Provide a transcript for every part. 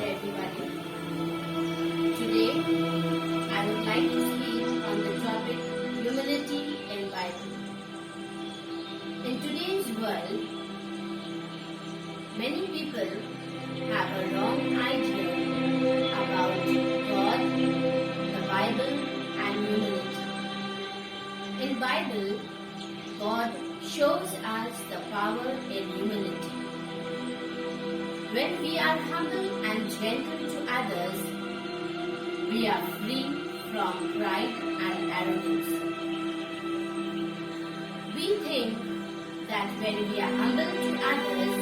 everybody. Today, I would like to speak on the topic humility in Bible. In today's world, many people have a wrong idea about God, the Bible, and humility. In Bible, God shows us the power in humility. When we are humble and gentle to others, we are free from pride and arrogance. We think that when we are humble to others,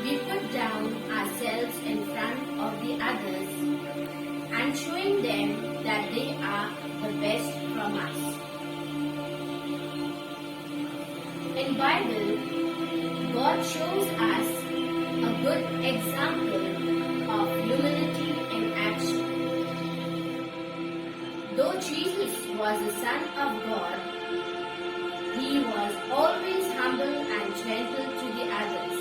we put down ourselves in front of the others and showing them that they are the best from us. In Bible, God shows us a good example of humility in action. Though Jesus was the Son of God, He was always humble and gentle to the others.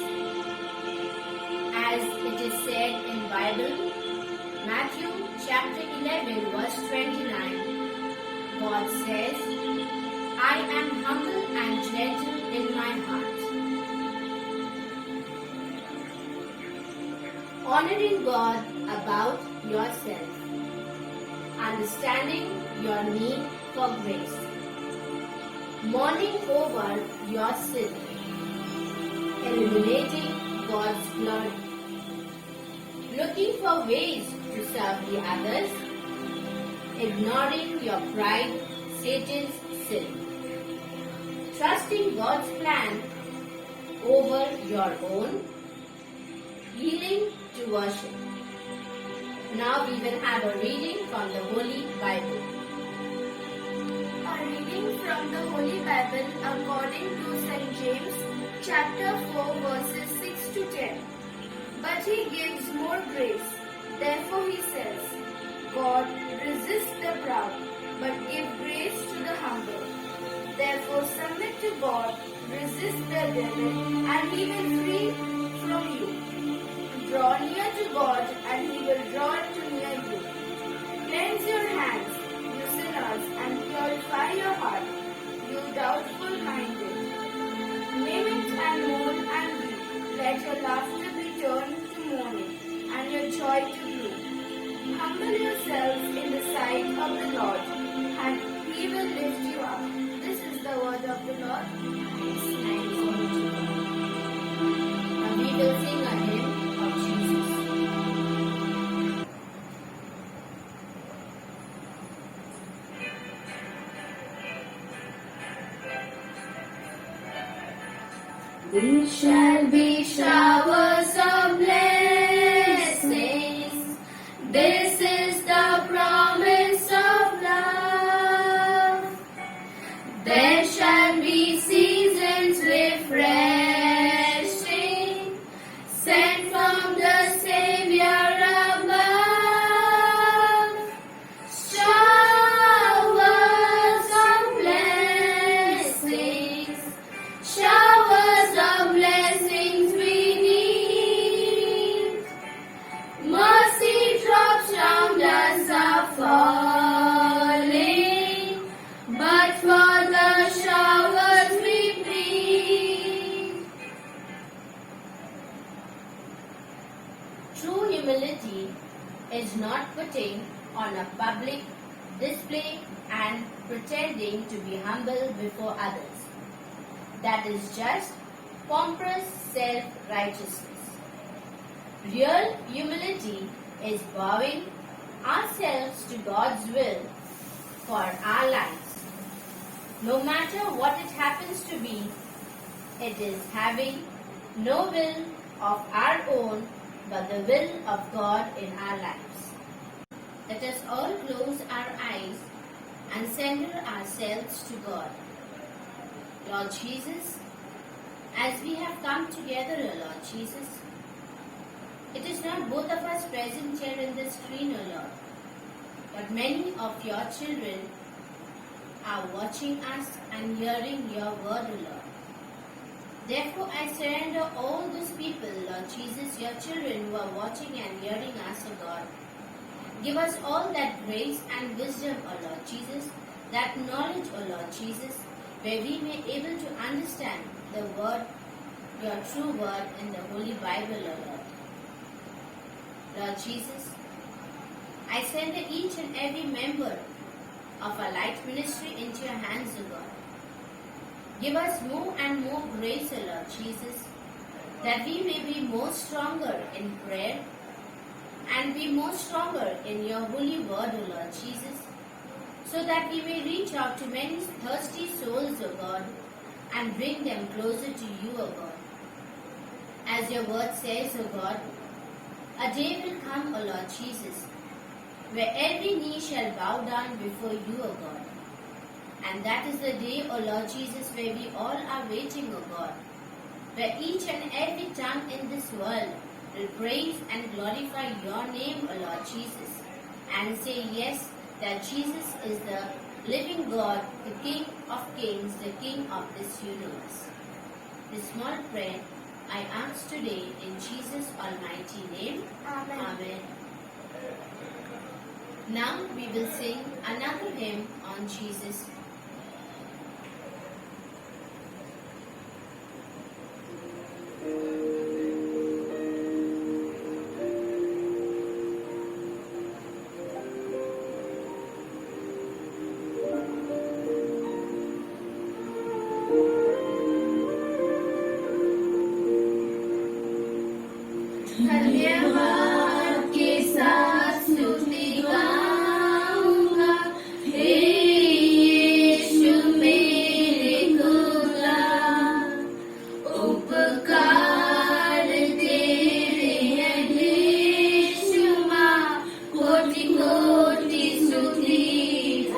As it is said in Bible, Matthew chapter 11 verse 29, God says, I am humble and gentle in my heart. Honoring God about yourself, understanding your need for grace, mourning over your sin, eliminating God's glory, looking for ways to serve the others, ignoring your pride, Satan's sin, trusting God's plan over your own, yielding to worship. Now we will have a reading from the Holy Bible. A reading from the Holy Bible according to St. James chapter 4 verses 6 to 10. But He gives more grace. Therefore He says, God resists the proud, but give grace to the humble. Therefore submit to God, resist the devil, and he will flee from you. Draw near to God, and He will draw near you. Cleanse your hands, you sinners, and purify your heart, you doubtful-minded. Lament and mourn and weep. Let your laughter be turned to mourning, and your joy to gloom. Humble yourselves in the sight of the Lord, and He will lift you up. This is the word of the Lord. Thanks be to God. Now we will sing a hymn of Jesus. There shall be showers of blessings. This is the promise of love. There shall be seasons refreshing, sent from the Savior above. Showers of blessings, showers of blessings we need. Mercy drops round us are falling, but for the showers we plead. True humility is not putting on a public display and pretending to be humble before others. That is just pompous self-righteousness. Real humility is bowing ourselves to God's will for our lives. No matter what it happens to be, it is having no will of our own but the will of God in our lives. Let us all close our eyes and center ourselves to God. Lord Jesus, as we have come together, Lord Jesus, it is not both of us present here in this screen, Lord, but many of your children are watching us and hearing your word, Lord. Therefore, I surrender all those people, Lord Jesus, your children who are watching and hearing us, O God. Give us all that grace and wisdom, O Lord Jesus, that knowledge, O Lord Jesus, where we may able to understand the word, your true word in the Holy Bible, O Lord. Lord Jesus, I send each and every member of our light ministry into your hands, O God. Give us more and more grace, O Lord Jesus, that we may be more stronger in prayer and be more stronger in your holy word, O Lord Jesus, so that we may reach out to many thirsty souls, O God, and bring them closer to you, O God. As your word says, O God, a day will come, O Lord Jesus, where every knee shall bow down before you, O God. And that is the day, O Lord Jesus, where we all are waiting, O God, where each and every tongue in this world will praise and glorify your name, O Lord Jesus, and say yes, that Jesus is the living God, the King of kings, the King of this universe. This small prayer I ask today in Jesus' almighty name. Amen. Amen. Now we will sing another hymn on Jesus. धन्यवाद के साथ स्तुति गाऊंगा, हे यीशु मेरे खुदा, उपकार तेरे हैं बेशुमार, कोटि कोटि स्तुति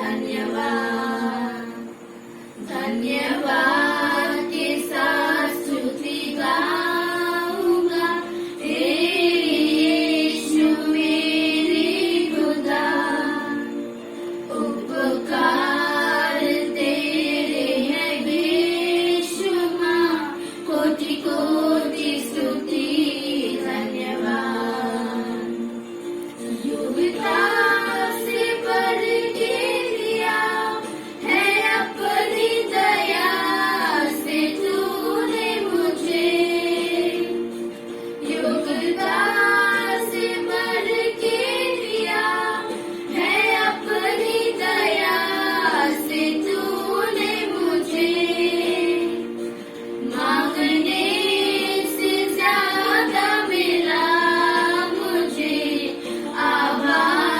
धन्यवाद। धन्यवाद के साथ स्तुति गाऊंगा, हे यीशु मेरे खुदा, उपकार तेरे हैं बेशुमार, कोटि कोटि स्तुति धन्यवाद। युगता से बढ़ के दिया है अपनी दया से तूने मुझे, युगता से बढ़ के दिया है अपनी दया से तूने मुझे, मांगने से ज्यादा मिला मुझे, आभार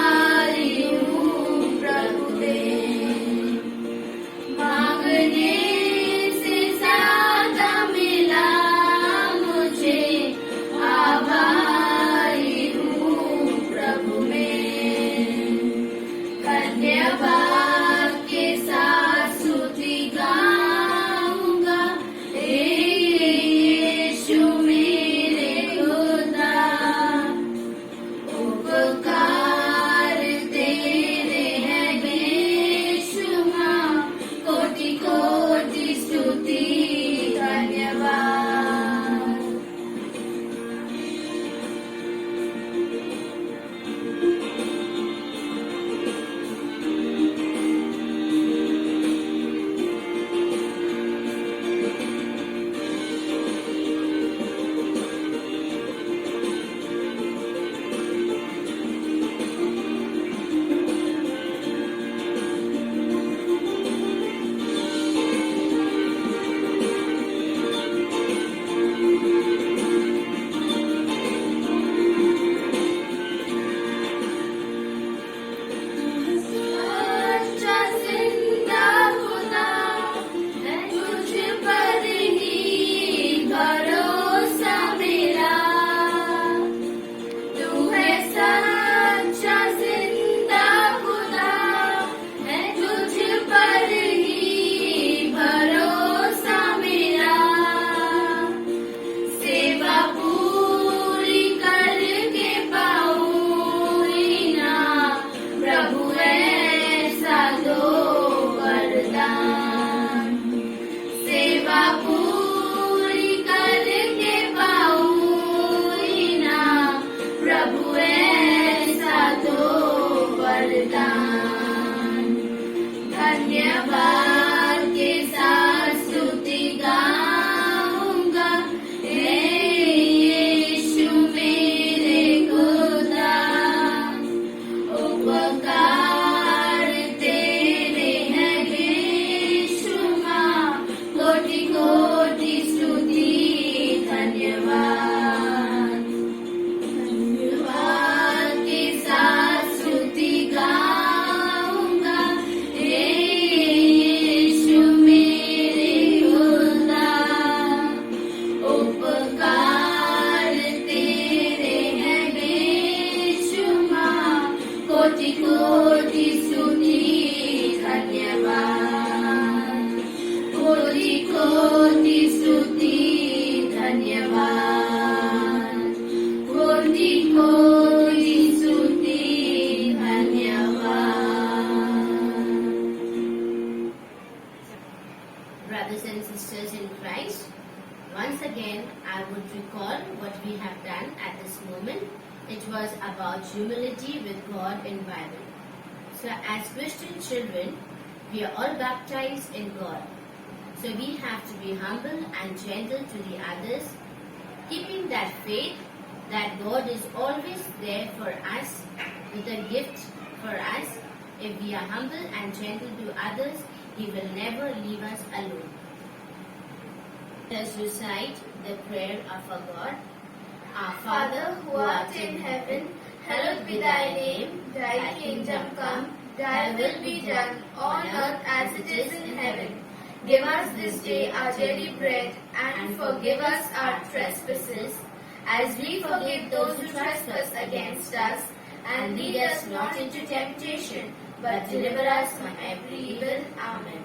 दान। धन्यवाद के साथ स्तुति गाऊंगा, हे यीशु मेरे खुदा। उपकार तेरे हैं बेशुमार, कोटि कोटि स्तुति धन्यवाद। धन्यवाद के साथ स्तुति गाऊंगा, हे यीशु मेरे खुदा। उपकार तेरे हैं बेशुमार, कोटि कोटि स्तुति धन्यवाद। कोटि कोटि स्तुति धन्यवाद। कोटि कोटि स्तुति धन्यवाद। Brothers and sisters in Christ, once again I would recall what we have done at this moment. It was about humility with God in Bible. So as Christian children, we are all baptized in God. So we have to be humble and gentle to the others, keeping that faith that God is always there for us with a gift for us. If we are humble and gentle to others, He will never leave us alone. Let us recite the prayer of our God. Our Father who art in heaven, hallowed be thy name. Thy kingdom come, thy will be done on earth as it is in heaven. Give us this day our daily bread, and forgive us our trespasses, as we forgive those who trespass against us. And lead us not into temptation, but deliver us from every evil. Amen.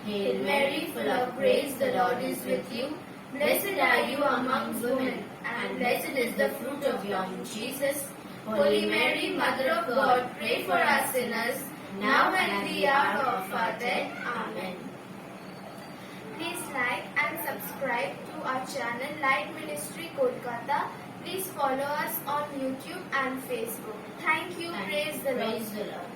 Hail Mary, full of grace, the Lord is with you. Blessed are you among women, and blessed is the fruit of your womb, Jesus. Holy Mary, Mother of God, pray for us sinners, now and at the hour of our death. Amen. Please like and subscribe to our channel Light Ministry Kolkata. Please follow us on YouTube and Facebook. Thank you. Praise the Lord. Praise the Lord.